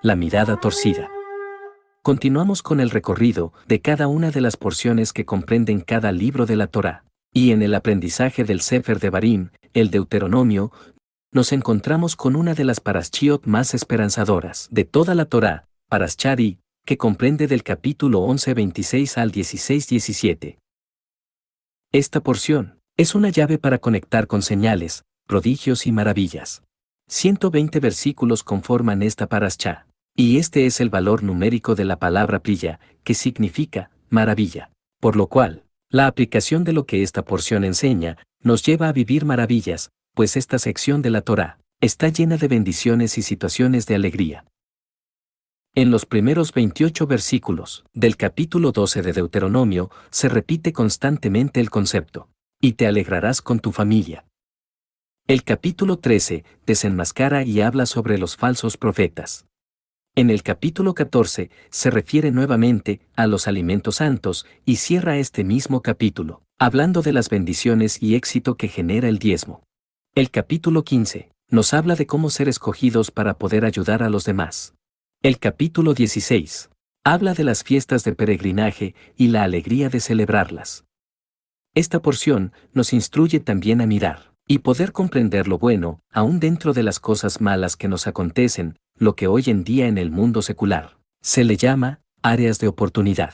la mirada torcida. Continuamos con el recorrido de cada una de las porciones que comprenden cada libro de la Torá. Y en el aprendizaje del Sefer Devarim, el Deuteronomio, nos encontramos con una de las parashiot más esperanzadoras de toda la Torá, Parashat Shari, que comprende del capítulo 11:26 al 16:17. Esta porción es una llave para conectar con señales, prodigios y maravillas. 120 versículos conforman esta parashá, y este es el valor numérico de la palabra plilla, que significa maravilla, por lo cual, la aplicación de lo que esta porción enseña nos lleva a vivir maravillas, pues esta sección de la Torá está llena de bendiciones y situaciones de alegría. En los primeros 28 versículos del capítulo 12 de Deuteronomio se repite constantemente el concepto, y te alegrarás con tu familia. El capítulo 13 desenmascara y habla sobre los falsos profetas. En el capítulo 14 se refiere nuevamente a los alimentos santos y cierra este mismo capítulo, hablando de las bendiciones y éxito que genera el diezmo. El capítulo 15 nos habla de cómo ser escogidos para poder ayudar a los demás. El capítulo 16 habla de las fiestas de peregrinaje y la alegría de celebrarlas. Esta porción nos instruye también a mirar y poder comprender lo bueno, aún dentro de las cosas malas que nos acontecen, lo que hoy en día en el mundo secular se le llama áreas de oportunidad.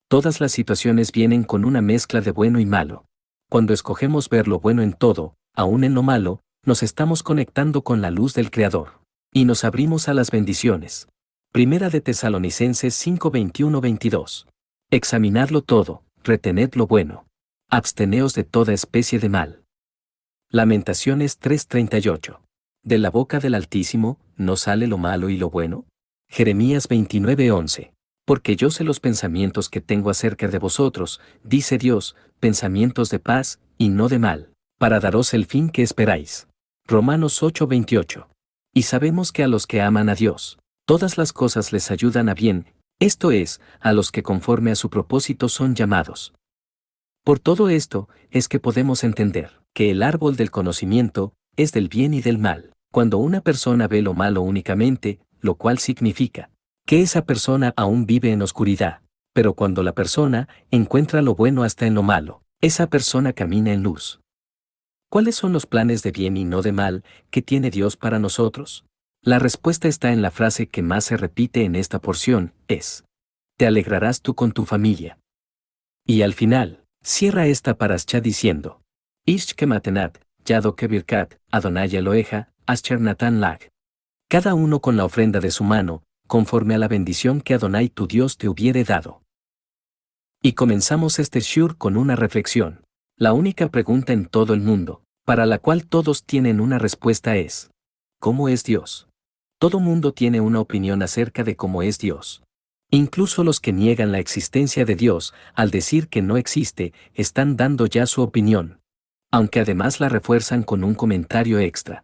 Todas las situaciones vienen con una mezcla de bueno y malo. Cuando escogemos ver lo bueno en todo, aún en lo malo, nos estamos conectando con la luz del Creador. Y nos abrimos a las bendiciones. Primera de Tesalonicenses 5:21-22. Examinadlo todo, retened lo bueno. Absteneos de toda especie de mal. Lamentaciones 3:38. ¿De la boca del Altísimo no sale lo malo y lo bueno? Jeremías 29:11. Porque yo sé los pensamientos que tengo acerca de vosotros, dice Dios, pensamientos de paz y no de mal, para daros el fin que esperáis. Romanos 8:28. Y sabemos que a los que aman a Dios, todas las cosas les ayudan a bien, esto es, a los que conforme a su propósito son llamados. Por todo esto, es que podemos entender que el árbol del conocimiento es del bien y del mal, cuando una persona ve lo malo únicamente, lo cual significa que esa persona aún vive en oscuridad, pero cuando la persona encuentra lo bueno hasta en lo malo, esa persona camina en luz. ¿Cuáles son los planes de bien y no de mal que tiene Dios para nosotros? La respuesta está en la frase que más se repite en esta porción, es: te alegrarás tú con tu familia. Y al final, cierra esta parashá diciendo: Ish kematenat, yado kebirkat, Adonai Eloheja, asher natan lag. Cada uno con la ofrenda de su mano, conforme a la bendición que Adonai tu Dios te hubiere dado. Y comenzamos este shur con una reflexión. La única pregunta en todo el mundo, para la cual todos tienen una respuesta es: ¿cómo es Dios? Todo mundo tiene una opinión acerca de cómo es Dios. Incluso los que niegan la existencia de Dios, al decir que no existe, están dando ya su opinión. Aunque además la refuerzan con un comentario extra.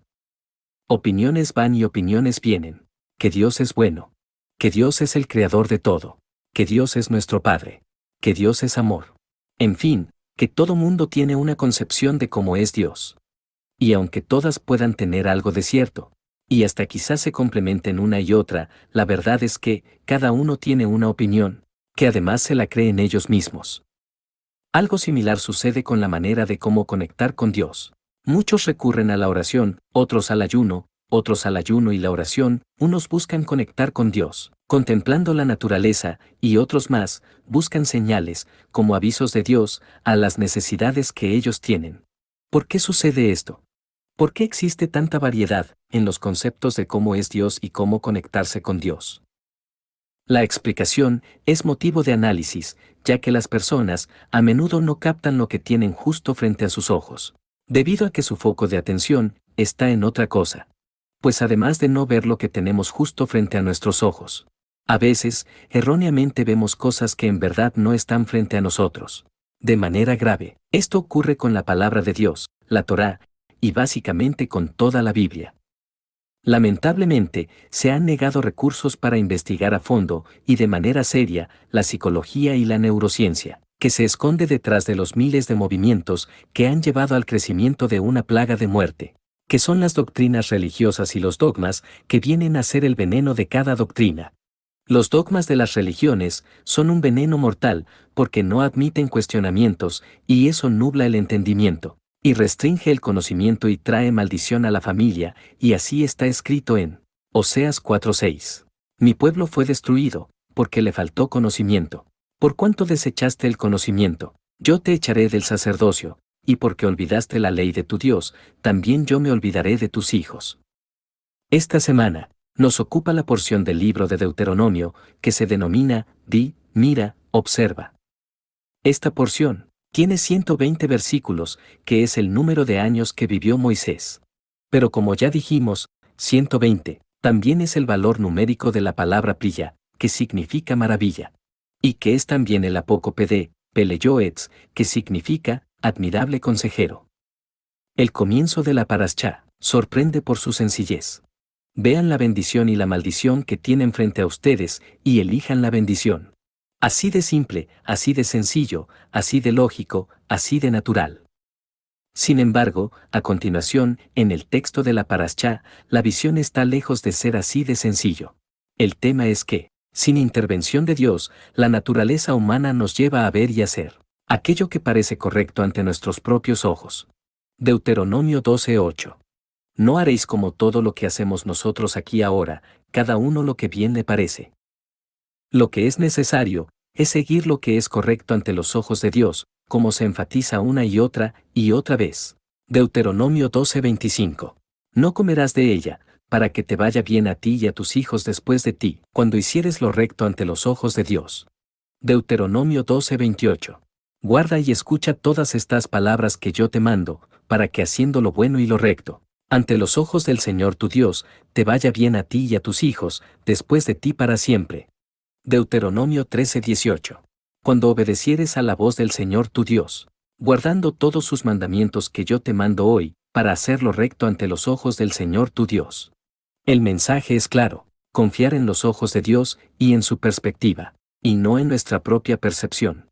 Opiniones van y opiniones vienen. Que Dios es bueno. Que Dios es el creador de todo. Que Dios es nuestro Padre. Que Dios es amor. En fin, que todo mundo tiene una concepción de cómo es Dios. Y aunque todas puedan tener algo de cierto, y hasta quizás se complementen una y otra, la verdad es que cada uno tiene una opinión, que además se la creen ellos mismos. Algo similar sucede con la manera de cómo conectar con Dios. Muchos recurren a la oración, otros al ayuno y la oración, unos buscan conectar con Dios, contemplando la naturaleza, y otros más, buscan señales, como avisos de Dios, a las necesidades que ellos tienen. ¿Por qué sucede esto? ¿Por qué existe tanta variedad en los conceptos de cómo es Dios y cómo conectarse con Dios? La explicación es motivo de análisis, ya que las personas a menudo no captan lo que tienen justo frente a sus ojos, debido a que su foco de atención está en otra cosa. Pues además de no ver lo que tenemos justo frente a nuestros ojos, a veces, erróneamente vemos cosas que en verdad no están frente a nosotros. De manera grave, esto ocurre con la palabra de Dios, la Torá, y básicamente con toda la Biblia. Lamentablemente, se han negado recursos para investigar a fondo y de manera seria la psicología y la neurociencia, que se esconde detrás de los miles de movimientos que han llevado al crecimiento de una plaga de muerte, que son las doctrinas religiosas y los dogmas, que vienen a ser el veneno de cada doctrina. Los dogmas de las religiones son un veneno mortal, porque no admiten cuestionamientos, y eso nubla el entendimiento, y restringe el conocimiento y trae maldición a la familia, y así está escrito en Oseas 4:6. Mi pueblo fue destruido, porque le faltó conocimiento. Por cuanto desechaste el conocimiento, yo te echaré del sacerdocio, y porque olvidaste la ley de tu Dios, también yo me olvidaré de tus hijos. Esta semana, nos ocupa la porción del libro de Deuteronomio, que se denomina, di, mira, observa. Esta porción tiene 120 versículos, que es el número de años que vivió Moisés. Pero como ya dijimos, 120, también es el valor numérico de la palabra plilla, que significa maravilla. Y que es también el apócope de Peleyoetz, que significa admirable consejero. El comienzo de la Paraschá sorprende por su sencillez. Vean la bendición y la maldición que tienen frente a ustedes y elijan la bendición. Así de simple, así de sencillo, así de lógico, así de natural. Sin embargo, a continuación, en el texto de la Paraschá, la visión está lejos de ser así de sencillo. El tema es que, sin intervención de Dios, la naturaleza humana nos lleva a ver y hacer aquello que parece correcto ante nuestros propios ojos. Deuteronomio 12:8. No haréis como todo lo que hacemos nosotros aquí ahora, cada uno lo que bien le parece. Lo que es necesario, es seguir lo que es correcto ante los ojos de Dios, como se enfatiza una y otra vez. Deuteronomio 12:25. No comerás de ella, para que te vaya bien a ti y a tus hijos después de ti, cuando hicieres lo recto ante los ojos de Dios. Deuteronomio 12:28. Guarda y escucha todas estas palabras que yo te mando, para que haciendo lo bueno y lo recto, ante los ojos del Señor tu Dios, te vaya bien a ti y a tus hijos, después de ti para siempre. Deuteronomio 13:18. Cuando obedecieres a la voz del Señor tu Dios, guardando todos sus mandamientos que yo te mando hoy, para hacer lo recto ante los ojos del Señor tu Dios. El mensaje es claro: confiar en los ojos de Dios y en su perspectiva, y no en nuestra propia percepción.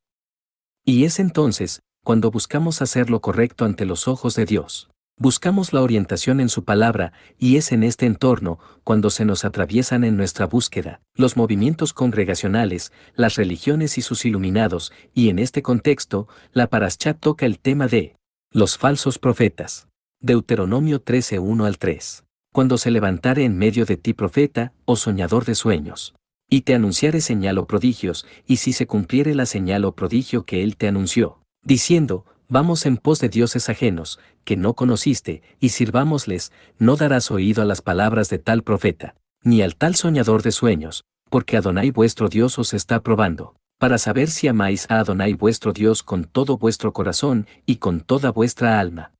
Y es entonces, cuando buscamos hacer lo correcto ante los ojos de Dios. Buscamos la orientación en su palabra, y es en este entorno, cuando se nos atraviesan en nuestra búsqueda, los movimientos congregacionales, las religiones y sus iluminados, y en este contexto, la Paraschá toca el tema de los falsos profetas. Deuteronomio 13:1-3. Cuando se levantare en medio de ti profeta, o soñador de sueños, y te anunciare señal o prodigios, y si se cumpliere la señal o prodigio que él te anunció, diciendo, vamos en pos de dioses ajenos, que no conociste, y sirvámosles, no darás oído a las palabras de tal profeta, ni al tal soñador de sueños, porque Adonai vuestro Dios os está probando, para saber si amáis a Adonai vuestro Dios con todo vuestro corazón y con toda vuestra alma.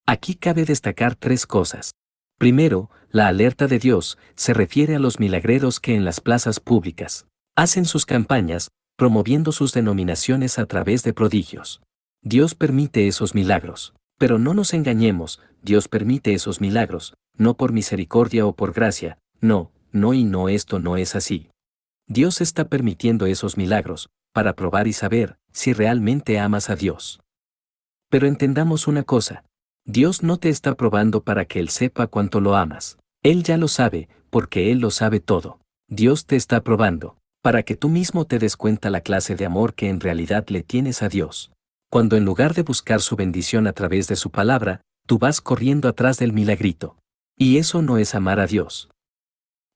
Aquí cabe destacar tres cosas. Primero, la alerta de Dios se refiere a los milagreros que en las plazas públicas hacen sus campañas, promoviendo sus denominaciones a través de prodigios. Dios permite esos milagros, pero no nos engañemos, Dios permite esos milagros, no por misericordia o por gracia, no, esto no es así. Dios está permitiendo esos milagros, para probar y saber si realmente amas a Dios. Pero entendamos una cosa, Dios no te está probando para que Él sepa cuánto lo amas. Él ya lo sabe, porque Él lo sabe todo. Dios te está probando, para que tú mismo te des cuenta la clase de amor que en realidad le tienes a Dios. Cuando en lugar de buscar su bendición a través de su palabra, tú vas corriendo atrás del milagrito. Y eso no es amar a Dios.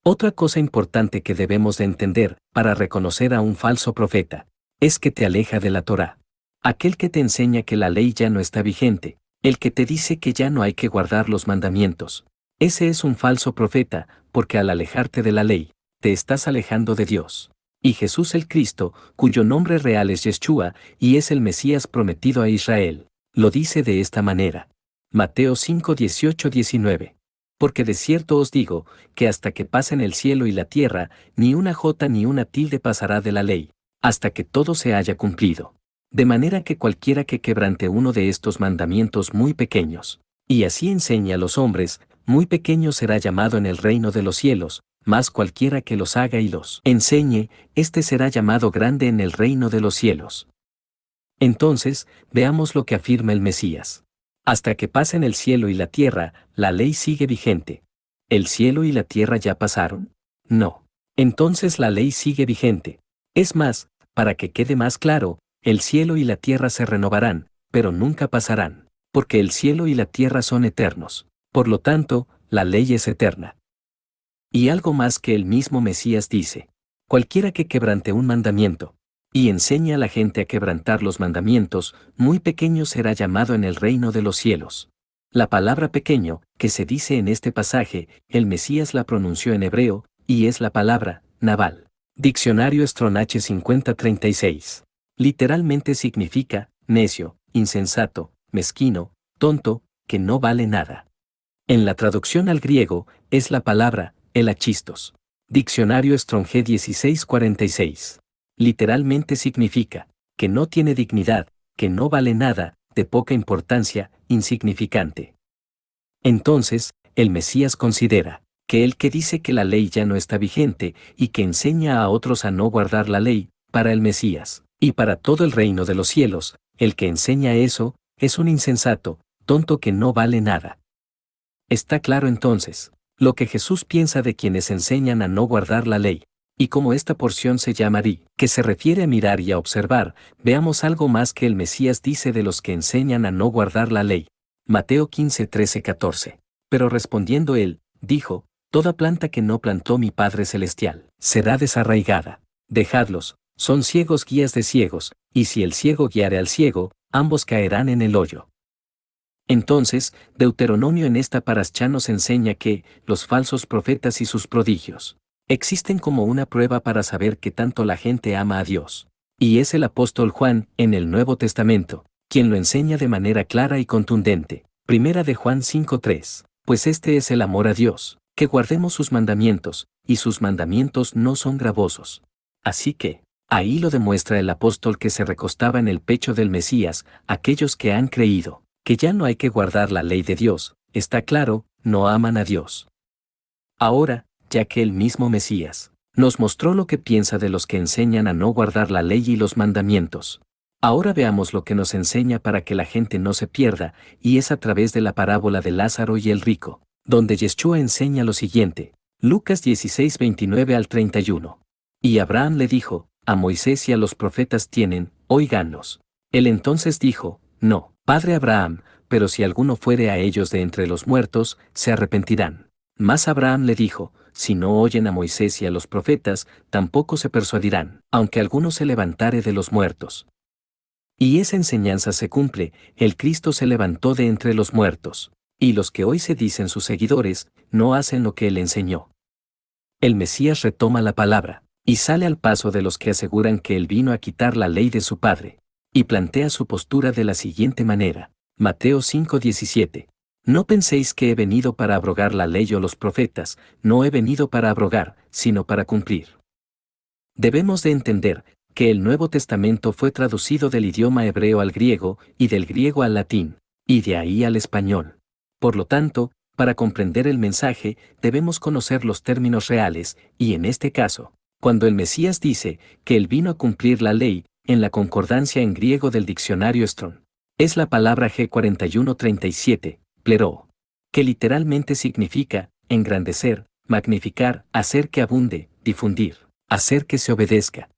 Otra cosa importante que debemos de entender, para reconocer a un falso profeta, es que te aleja de la Torá. Aquel que te enseña que la ley ya no está vigente, el que te dice que ya no hay que guardar los mandamientos. Ese es un falso profeta, porque al alejarte de la ley, te estás alejando de Dios. Y Jesús el Cristo, cuyo nombre real es Yeshua, y es el Mesías prometido a Israel, lo dice de esta manera. Mateo 5:18-19. Porque de cierto os digo, que hasta que pasen el cielo y la tierra, ni una jota ni una tilde pasará de la ley, hasta que todo se haya cumplido. De manera que cualquiera que quebrante uno de estos mandamientos muy pequeños, y así enseñe a los hombres, muy pequeño será llamado en el reino de los cielos, mas cualquiera que los haga y los enseñe, éste será llamado grande en el reino de los cielos. Entonces, veamos lo que afirma el Mesías. Hasta que pasen el cielo y la tierra, la ley sigue vigente. ¿El cielo y la tierra ya pasaron? No. Entonces la ley sigue vigente. Es más, para que quede más claro, el cielo y la tierra se renovarán, pero nunca pasarán, porque el cielo y la tierra son eternos. Por lo tanto, la ley es eterna. Y algo más que el mismo Mesías dice: cualquiera que quebrante un mandamiento, y enseñe a la gente a quebrantar los mandamientos, muy pequeño será llamado en el reino de los cielos. La palabra pequeño, que se dice en este pasaje, el Mesías la pronunció en hebreo, y es la palabra, Nabal. Diccionario Strong H 5036. Literalmente significa, necio, insensato, mezquino, tonto, que no vale nada. En la traducción al griego, es la palabra, el achistos. Diccionario Strong G 1646. Literalmente significa, que no tiene dignidad, que no vale nada, de poca importancia, insignificante. Entonces, el Mesías considera que el que dice que la ley ya no está vigente y que enseña a otros a no guardar la ley, para el Mesías, y para todo el reino de los cielos, el que enseña eso, es un insensato, tonto que no vale nada. Está claro entonces, lo que Jesús piensa de quienes enseñan a no guardar la ley, y como esta porción se llamaría, que se refiere a mirar y a observar, veamos algo más que el Mesías dice de los que enseñan a no guardar la ley. Mateo 15, 13, 14. Pero respondiendo él, dijo: toda planta que no plantó mi Padre Celestial, será desarraigada. Dejadlos, son ciegos guías de ciegos, y si el ciego guiare al ciego, ambos caerán en el hoyo. Entonces, Deuteronomio en esta parashá nos enseña que, los falsos profetas y sus prodigios, existen como una prueba para saber que tanto la gente ama a Dios. Y es el apóstol Juan, en el Nuevo Testamento, quien lo enseña de manera clara y contundente. Primera de Juan 5:3. Pues este es el amor a Dios, que guardemos sus mandamientos, y sus mandamientos no son gravosos. Así que, ahí lo demuestra el apóstol que se recostaba en el pecho del Mesías, aquellos que han creído que ya no hay que guardar la ley de Dios, está claro, no aman a Dios. Ahora, ya que el mismo Mesías nos mostró lo que piensa de los que enseñan a no guardar la ley y los mandamientos, ahora veamos lo que nos enseña para que la gente no se pierda, y es a través de la parábola de Lázaro y el rico, donde Yeshua enseña lo siguiente. Lucas 16, 29 al 31. Y Abraham le dijo: a Moisés y a los profetas tienen, óiganlos. Él entonces dijo: no, Padre Abraham, pero si alguno fuere a ellos de entre los muertos, se arrepentirán. Mas Abraham le dijo: si no oyen a Moisés y a los profetas, tampoco se persuadirán, aunque alguno se levantare de los muertos. Y esa enseñanza se cumple, el Cristo se levantó de entre los muertos, y los que hoy se dicen sus seguidores, no hacen lo que él enseñó. El Mesías retoma la palabra, y sale al paso de los que aseguran que él vino a quitar la ley de su Padre, y plantea su postura de la siguiente manera. Mateo 5:17. No penséis que he venido para abrogar la ley o los profetas, no he venido para abrogar, sino para cumplir. Debemos de entender que el Nuevo Testamento fue traducido del idioma hebreo al griego, y del griego al latín, y de ahí al español. Por lo tanto, para comprender el mensaje, debemos conocer los términos reales, y en este caso, cuando el Mesías dice que él vino a cumplir la ley, en la concordancia en griego del diccionario Strong, es la palabra G4137, pleroo, que literalmente significa engrandecer, magnificar, hacer que abunde, difundir, hacer que se obedezca.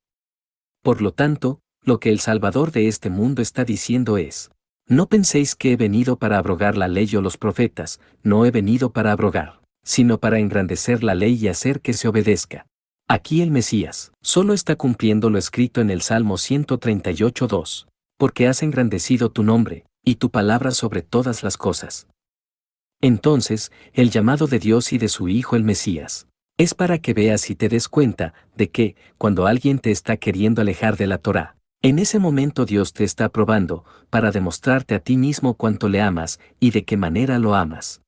Por lo tanto, lo que el Salvador de este mundo está diciendo es: no penséis que he venido para abrogar la ley o los profetas, no he venido para abrogar, sino para engrandecer la ley y hacer que se obedezca. Aquí el Mesías solo está cumpliendo lo escrito en el Salmo 138:2, porque has engrandecido tu nombre, y tu palabra sobre todas las cosas. Entonces, el llamado de Dios y de su Hijo el Mesías, es para que veas y te des cuenta de que, cuando alguien te está queriendo alejar de la Torá, en ese momento Dios te está probando, para demostrarte a ti mismo cuánto le amas, y de qué manera lo amas.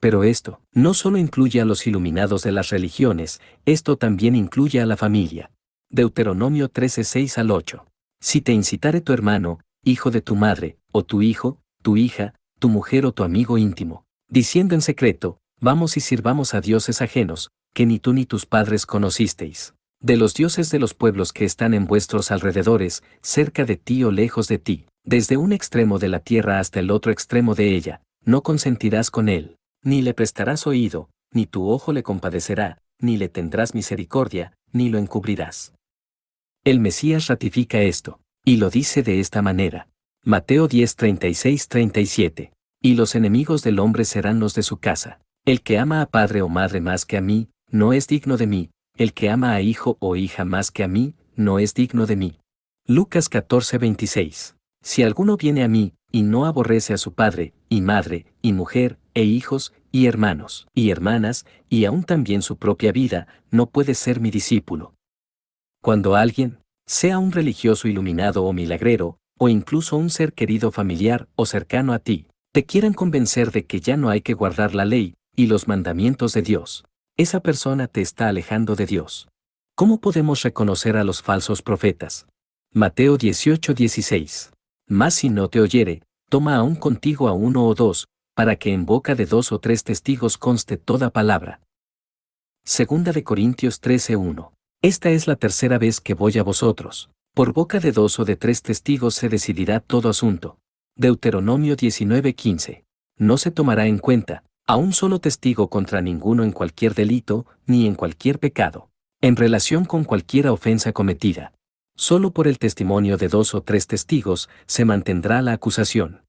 Pero esto no solo incluye a los iluminados de las religiones, esto también incluye a la familia. Deuteronomio 13:6 al 8. Si te incitare tu hermano, hijo de tu madre, o tu hijo, tu hija, tu mujer o tu amigo íntimo, diciendo en secreto: vamos y sirvamos a dioses ajenos, que ni tú ni tus padres conocisteis, de los dioses de los pueblos que están en vuestros alrededores, cerca de ti o lejos de ti, desde un extremo de la tierra hasta el otro extremo de ella, no consentirás con él, ni le prestarás oído, ni tu ojo le compadecerá, ni le tendrás misericordia, ni lo encubrirás. El Mesías ratifica esto, y lo dice de esta manera. Mateo 10, 36-37. Y los enemigos del hombre serán los de su casa. El que ama a padre o madre más que a mí, no es digno de mí. El que ama a hijo o hija más que a mí, no es digno de mí. Lucas 14, 26. Si alguno viene a mí, y no aborrece a su padre, y madre, y mujer, e hijos, y hermanos, y hermanas, y aún también su propia vida, no puede ser mi discípulo. Cuando alguien, sea un religioso iluminado o milagrero, o incluso un ser querido familiar o cercano a ti, te quieran convencer de que ya no hay que guardar la ley y los mandamientos de Dios, esa persona te está alejando de Dios. ¿Cómo podemos reconocer a los falsos profetas? Mateo 18, 16. Mas si no te oyere, toma aún contigo a uno o dos, para que en boca de 2 o 3 testigos conste toda palabra. Segunda de Corintios 13, 1. Esta es la tercera vez que voy a vosotros. Por boca de 2 o de 3 testigos se decidirá todo asunto. Deuteronomio 19, 15. No se tomará en cuenta a un solo testigo contra ninguno en cualquier delito, ni en cualquier pecado, en relación con cualquier ofensa cometida. Solo por el testimonio de 2 o 3 testigos se mantendrá la acusación.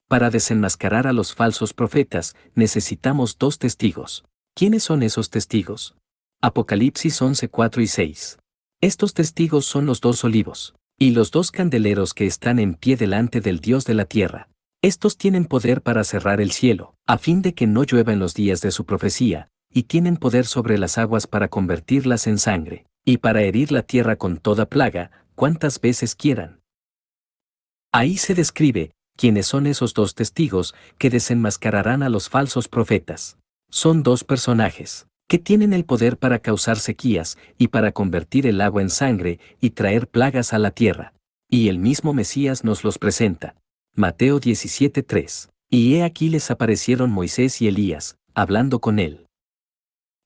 Para desenmascarar a los falsos profetas, necesitamos 2 testigos. ¿Quiénes son esos testigos? Apocalipsis 11, 4 y 6. Estos testigos son los 2 olivos, y los 2 candeleros que están en pie delante del Dios de la tierra. Estos tienen poder para cerrar el cielo, a fin de que no llueva en los días de su profecía, y tienen poder sobre las aguas para convertirlas en sangre, y para herir la tierra con toda plaga, cuantas veces quieran. Ahí se describe quiénes son esos 2 testigos que desenmascararán a los falsos profetas. Son 2 personajes que tienen el poder para causar sequías y para convertir el agua en sangre y traer plagas a la tierra. Y el mismo Mesías nos los presenta. Mateo 17, 3. Y he aquí les aparecieron Moisés y Elías, hablando con él.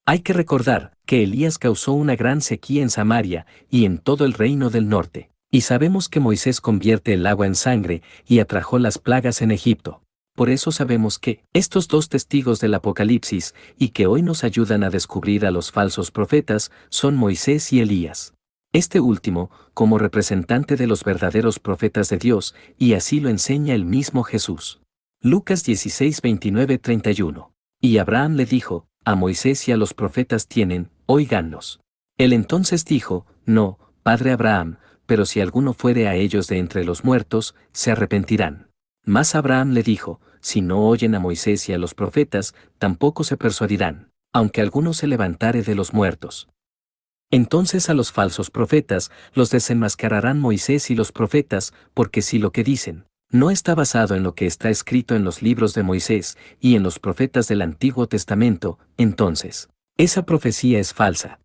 Hay que recordar que Elías causó una gran sequía en Samaria y en todo el reino del norte. Y sabemos que Moisés convierte el agua en sangre y atrajo las plagas en Egipto. Por eso sabemos que estos 2 testigos del Apocalipsis y que hoy nos ayudan a descubrir a los falsos profetas son Moisés y Elías. Este último, como representante de los verdaderos profetas de Dios, y así lo enseña el mismo Jesús. Lucas 16, 29, 31. Y Abraham le dijo, a Moisés y a los profetas tienen, óiganlos. Él entonces dijo, no, padre Abraham, pero si alguno fuere a ellos de entre los muertos, se arrepentirán. Mas Abraham le dijo, si no oyen a Moisés y a los profetas, tampoco se persuadirán, aunque alguno se levantare de los muertos. Entonces a los falsos profetas los desenmascararán Moisés y los profetas, porque si lo que dicen no está basado en lo que está escrito en los libros de Moisés y en los profetas del Antiguo Testamento, entonces esa profecía es falsa.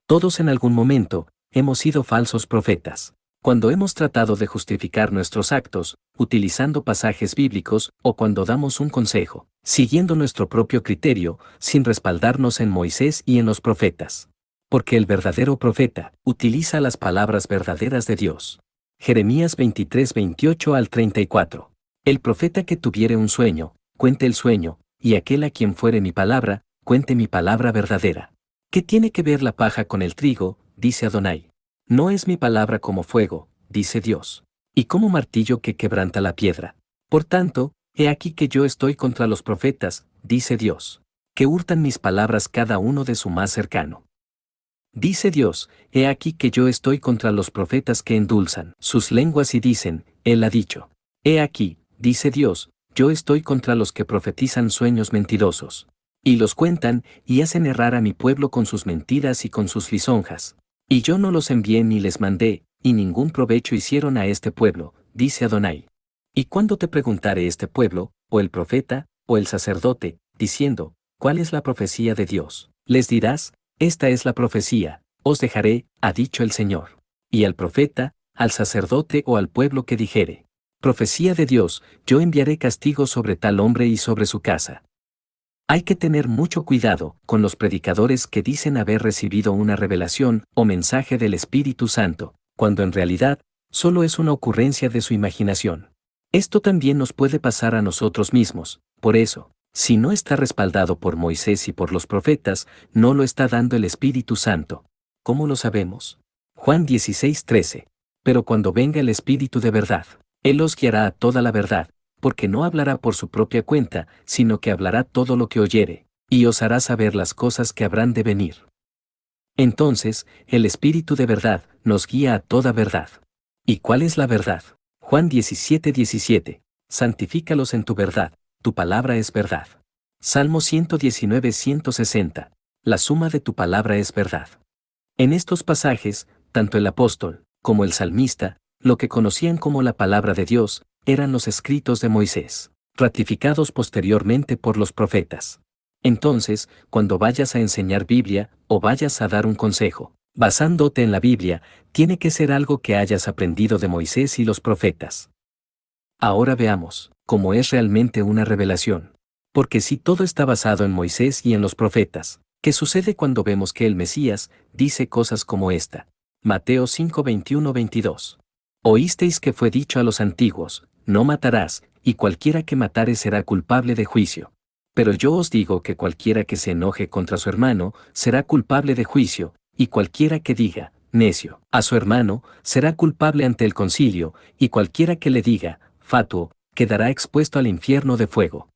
Todos en algún momento hemos sido falsos profetas. Cuando hemos tratado de justificar nuestros actos, utilizando pasajes bíblicos, o cuando damos un consejo, siguiendo nuestro propio criterio, sin respaldarnos en Moisés y en los profetas. Porque el verdadero profeta utiliza las palabras verdaderas de Dios. Jeremías 23, 28 al 34. El profeta que tuviere un sueño, cuente el sueño, y aquel a quien fuere mi palabra, cuente mi palabra verdadera. ¿Qué tiene que ver la paja con el trigo? Dice Adonai. No es mi palabra como fuego, dice Dios, y como martillo que quebranta la piedra. Por tanto, he aquí que yo estoy contra los profetas, dice Dios, que hurtan mis palabras cada uno de su más cercano. Dice Dios, he aquí que yo estoy contra los profetas que endulzan sus lenguas y dicen, Él ha dicho. He aquí, dice Dios, yo estoy contra los que profetizan sueños mentirosos. Y los cuentan, y hacen errar a mi pueblo con sus mentiras y con sus lisonjas. Y yo no los envié ni les mandé, y ningún provecho hicieron a este pueblo, dice Adonai. Y cuando te preguntare este pueblo, o el profeta, o el sacerdote, diciendo, ¿cuál es la profecía de Dios? Les dirás, esta es la profecía, os dejaré, ha dicho el Señor. Y al profeta, al sacerdote o al pueblo que dijere, profecía de Dios, yo enviaré castigo sobre tal hombre y sobre su casa. Hay que tener mucho cuidado con los predicadores que dicen haber recibido una revelación o mensaje del Espíritu Santo, cuando en realidad solo es una ocurrencia de su imaginación. Esto también nos puede pasar a nosotros mismos, por eso, si no está respaldado por Moisés y por los profetas, no lo está dando el Espíritu Santo. ¿Cómo lo sabemos? Juan 16:13. Pero cuando venga el Espíritu de verdad, Él os guiará a toda la verdad, porque no hablará por su propia cuenta, sino que hablará todo lo que oyere, y os hará saber las cosas que habrán de venir. Entonces, el Espíritu de verdad nos guía a toda verdad. ¿Y cuál es la verdad? Juan 17:17. Santifícalos en tu verdad, tu palabra es verdad. Salmo 119:160. La suma de tu palabra es verdad. En estos pasajes, tanto el apóstol, como el salmista, lo que conocían como la palabra de Dios, eran los escritos de Moisés, ratificados posteriormente por los profetas. Entonces, cuando vayas a enseñar Biblia, o vayas a dar un consejo, basándote en la Biblia, tiene que ser algo que hayas aprendido de Moisés y los profetas. Ahora veamos cómo es realmente una revelación. Porque si todo está basado en Moisés y en los profetas, ¿qué sucede cuando vemos que el Mesías dice cosas como esta? Mateo 5:21-22. Oísteis que fue dicho a los antiguos, no matarás, y cualquiera que matare será culpable de juicio. Pero yo os digo que cualquiera que se enoje contra su hermano, será culpable de juicio, y cualquiera que diga, necio, a su hermano, será culpable ante el concilio, y cualquiera que le diga, fatuo, quedará expuesto al infierno de fuego.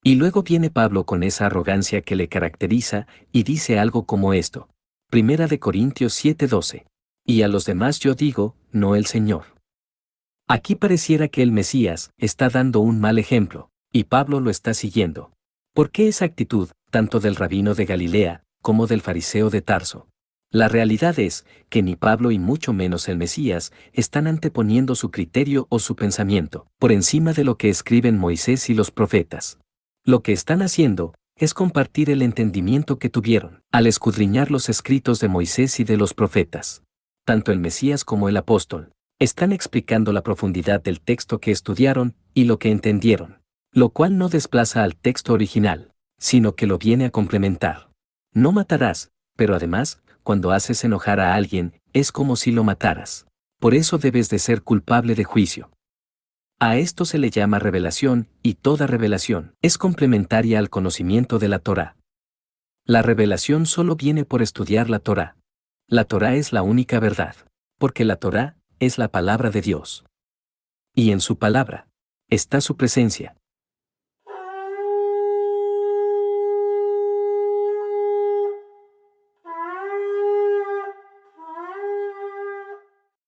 Y luego viene Pablo con esa arrogancia que le caracteriza, y dice algo como esto. Primera de Corintios 7:12. Y a los demás yo digo, no el Señor. Aquí pareciera que el Mesías está dando un mal ejemplo, y Pablo lo está siguiendo. ¿Por qué esa actitud, tanto del rabino de Galilea, como del fariseo de Tarso? La realidad es que ni Pablo y mucho menos el Mesías están anteponiendo su criterio o su pensamiento por encima de lo que escriben Moisés y los profetas. Lo que están haciendo es compartir el entendimiento que tuvieron al escudriñar los escritos de Moisés y de los profetas. Tanto el Mesías como el apóstol están explicando la profundidad del texto que estudiaron y lo que entendieron, lo cual no desplaza al texto original, sino que lo viene a complementar. No matarás, pero además, cuando haces enojar a alguien, es como si lo mataras. Por eso debes de ser culpable de juicio. A esto se le llama revelación, y toda revelación es complementaria al conocimiento de la Torá. La revelación solo viene por estudiar la Torá. La Torá es la única verdad, porque la Torá es la palabra de Dios. Y en su palabra está su presencia.